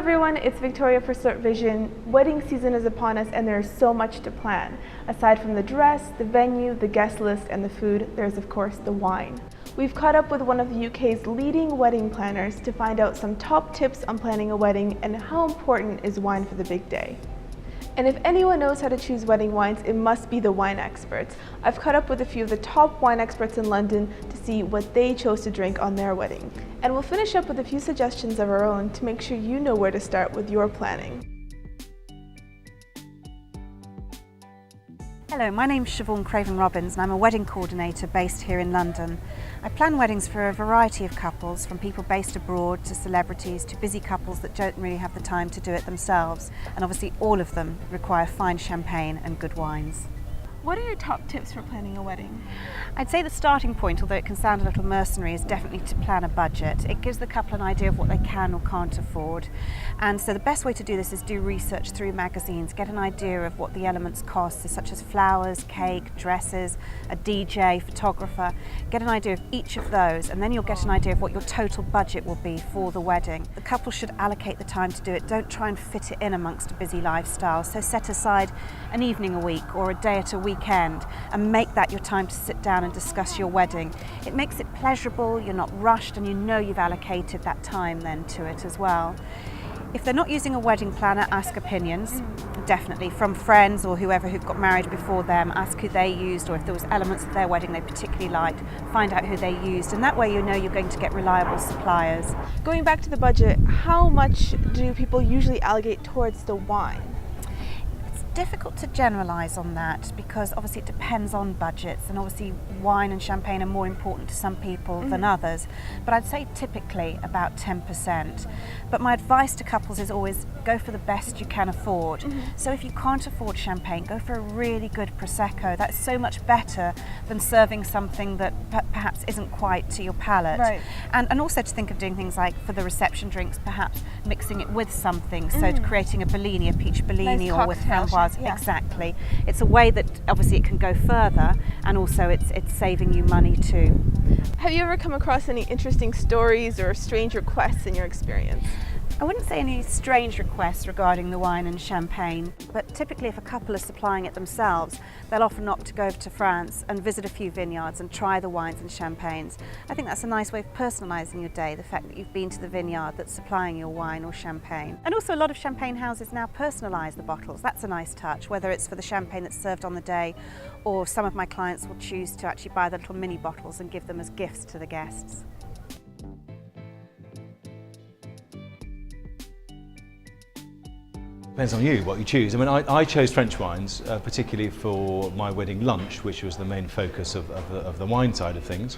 everyone, it's Victoria for SlurpVision. Wedding season is upon us and there's so much to plan. Aside from the dress, the venue, the guest list and the food, there's of course the wine. We've caught up with one of the UK's leading wedding planners to find out some top tips on planning a wedding and how important is wine for the big day. And if anyone knows how to choose wedding wines, it must be the wine experts. I've caught up with a few of the top wine experts in London to see what they chose to drink on their wedding. And we'll finish up with a few suggestions of our own to make sure you know where to start with your planning. Hello, my name's Siobhan Craven-Robins and I'm a wedding coordinator based here in London. I plan weddings for a variety of couples, from people based abroad to celebrities to busy couples that don't really have the time to do it themselves, and obviously all of them require fine champagne and good wines. What are your top tips for planning a wedding? I'd say the starting point, although it can sound a little mercenary, is definitely to plan a budget. It gives the couple an idea of what they can or can't afford. And so the best way to do this is do research through magazines, get an idea of what the elements cost, such as flowers, cake, dresses, a DJ, photographer. Get an idea of each of those, and then you'll get an idea of what your total budget will be for the wedding. The couple should allocate the time to do it. Don't try and fit it in amongst a busy lifestyle. So set aside an evening a week or a day at a weekend and make that your time to sit down and discuss your wedding. It makes it pleasurable, you're not rushed, and you know you've allocated that time then to it as well. If they're not using a wedding planner, ask opinions, definitely, from friends or whoever who've got married before them. Ask who they used, or if there was elements of their wedding they particularly liked, find out who they used, and that way you know you're going to get reliable suppliers. Going back to the budget, how much do people usually allocate towards the wine? Difficult to generalise on that because obviously it depends on budgets, and obviously wine and champagne are more important to some people than others, but I'd say typically about 10%. But my advice to couples is always go for the best you can afford. So if you can't afford champagne, go for a really good Prosecco. That's so much better than serving something that perhaps isn't quite to your palate. Right. And also to think of doing things like for the reception drinks, perhaps mixing it with something, so creating a Bellini, a peach Bellini, nice or with cocktail. framboise. Yeah. Exactly. It's a way that obviously it can go further, and also it's saving you money too. Have you ever come across any interesting stories or strange requests in your experience? I wouldn't say any strange requests regarding the wine and champagne, but typically if a couple are supplying it themselves, they'll often opt to go over to France and visit a few vineyards and try the wines and champagnes. I think that's a nice way of personalising your day, the fact that you've been to the vineyard that's supplying your wine or champagne. And also a lot of champagne houses now personalise the bottles. That's a nice touch, whether it's for the champagne that's served on the day, or some of my clients will choose to actually buy the little mini bottles and give them as gifts to the guests. Depends on you, what you choose. I mean, I chose French wines, particularly for my wedding lunch, which was the main focus of the wine side of things,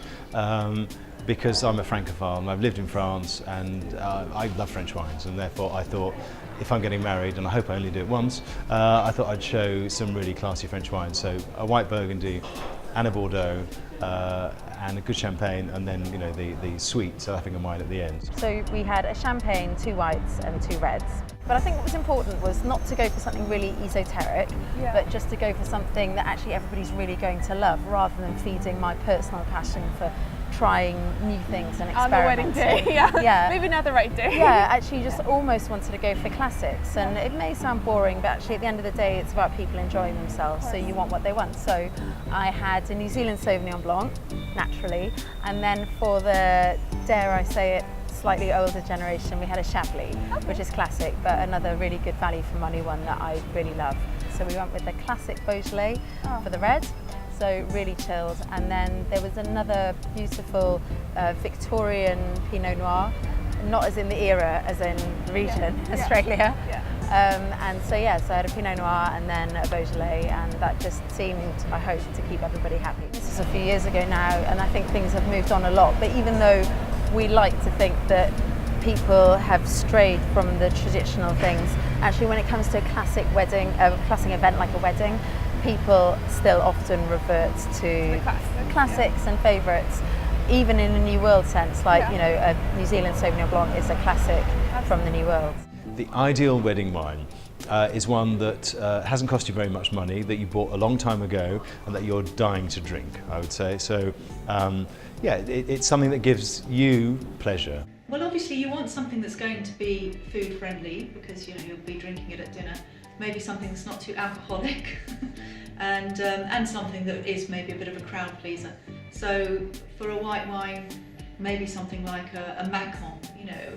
because I'm a Francophile and I've lived in France, and I love French wines, and therefore I thought, if I'm getting married, and I hope I only do it once, I thought I'd show some really classy French wines. So a white Burgundy and a Bordeaux, and a good champagne, and then the sweet South African wine at the end. So we had a champagne, 2 whites and 2 reds. But I think what was important was not to go for something really esoteric, but just to go for something that actually everybody's really going to love, rather than feeding my personal passion for trying new things and experimenting. On the wedding day, yeah. Maybe not the right day. Yeah, actually just almost wanted to go for classics, and it may sound boring, but actually at the end of the day it's about people enjoying themselves, so you want what they want. So I had a New Zealand Sauvignon Blanc, naturally, and then for the, dare I say it, slightly older generation, we had a Chablis, which is classic, but another really good value for money one that I really love. So we went with the classic Beaujolais for the red, so really chilled. And then there was another beautiful Victorian Pinot Noir, not as in the era, as in the region, Australia. And so I had a Pinot Noir and then a Beaujolais, and that just seemed, I hope, to keep everybody happy. This is a few years ago now, and I think things have moved on a lot, but even though we like to think that people have strayed from the traditional things, actually when it comes to a classic wedding, a classic event like a wedding, people still often revert to classics and favourites, even in a New World sense, like a New Zealand Sauvignon Blanc is a classic from the New World. The ideal wedding wine is one that hasn't cost you very much money, that you bought a long time ago and that you're dying to drink, I would say. So it's something that gives you pleasure. Well, obviously you want something that's going to be food friendly, because you'll be drinking it at dinner. Maybe something that's not too alcoholic, and something that is maybe a bit of a crowd pleaser. So for a white wine, maybe something like a Macon,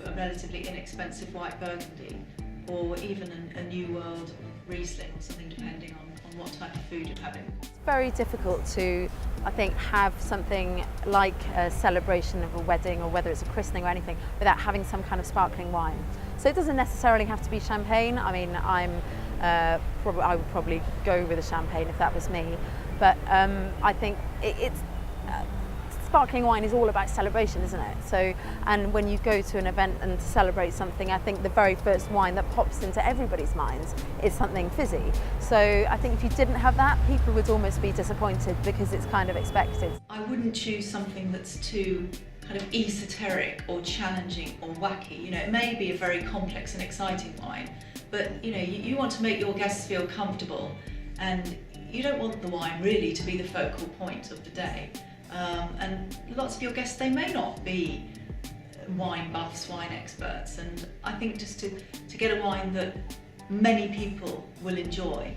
a relatively inexpensive white Burgundy, or even a New World Riesling or something, depending on what type of food you're having. It's very difficult to, I think, have something like a celebration of a wedding, or whether it's a christening or anything, without having some kind of sparkling wine. So it doesn't necessarily have to be champagne. I mean, I would probably go with a champagne if that was me, but I think it's sparkling wine is all about celebration, isn't it? So, and when you go to an event and celebrate something, I think the very first wine that pops into everybody's minds is something fizzy. So I think if you didn't have that, people would almost be disappointed, because it's kind of expected. I wouldn't choose something that's too kind of esoteric or challenging or wacky. It may be a very complex and exciting wine, but you want to make your guests feel comfortable, and you don't want the wine really to be the focal point of the day. And lots of your guests, they may not be wine buffs, wine experts, and I think just to get a wine that many people will enjoy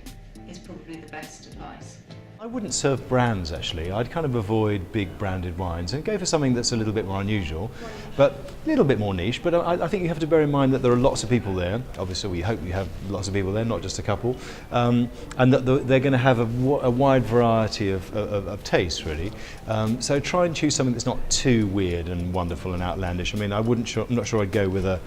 is probably the best advice. I wouldn't serve brands actually. I'd kind of avoid big branded wines and go for something that's a little bit more unusual, but a little bit more niche. But I think you have to bear in mind that there are lots of people there. Obviously, we hope you have lots of people there, not just a couple, and that they're going to have a wide variety of tastes really. So try and choose something that's not too weird and wonderful and outlandish. I mean, I'm not sure I'd go with a,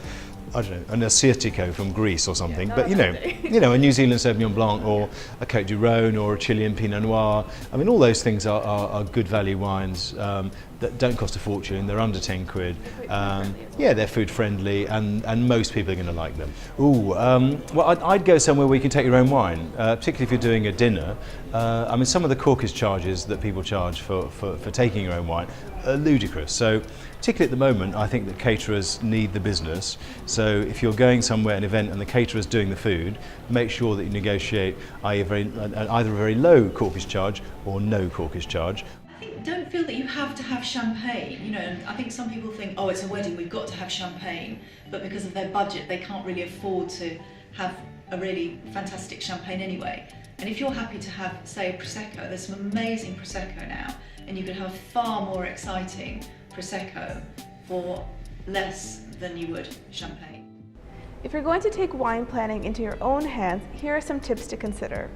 I don't know, an Assyrtiko from Greece or something, but a New Zealand Sauvignon Blanc, or a Côte du Rhône, or a Chilean Pinot Noir. I mean, all those things are good value wines that don't cost a fortune. They're under 10 quid. They're food friendly, and most people are going to like them. Well, I'd go somewhere where you can take your own wine, particularly if you're doing a dinner. I mean, some of the corkage charges that people charge for taking your own wine are ludicrous. So, particularly at the moment, I think that caterers need the business. So if you're going somewhere, an event, and the caterer's doing the food, make sure that you negotiate either a very low corkage charge or no corkage charge. I think don't feel that you have to have champagne. I think some people think, oh, it's a wedding, we've got to have champagne, but because of their budget, they can't really afford to have a really fantastic champagne anyway. And if you're happy to have, say, a Prosecco, there's some amazing Prosecco now, and you can have far more exciting Prosecco for less than you would champagne. If you're going to take wine planning into your own hands, here are some tips to consider.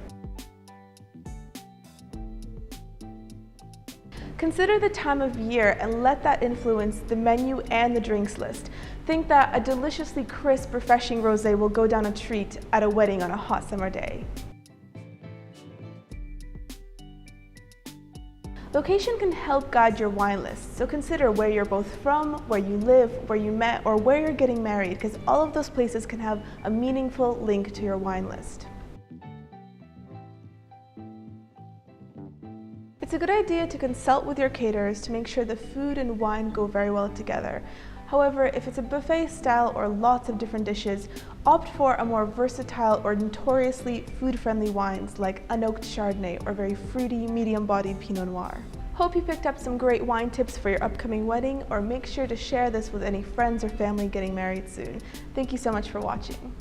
Consider the time of year and let that influence the menu and the drinks list. Think that a deliciously crisp, refreshing rosé will go down a treat at a wedding on a hot summer day. Location can help guide your wine list, so consider where you're both from, where you live, where you met, or where you're getting married, because all of those places can have a meaningful link to your wine list. It's a good idea to consult with your caterers to make sure the food and wine go very well together. However, if it's a buffet style or lots of different dishes, opt for a more versatile or notoriously food-friendly wines like unoaked Chardonnay or very fruity, medium-bodied Pinot Noir. Hope you picked up some great wine tips for your upcoming wedding, or make sure to share this with any friends or family getting married soon. Thank you so much for watching.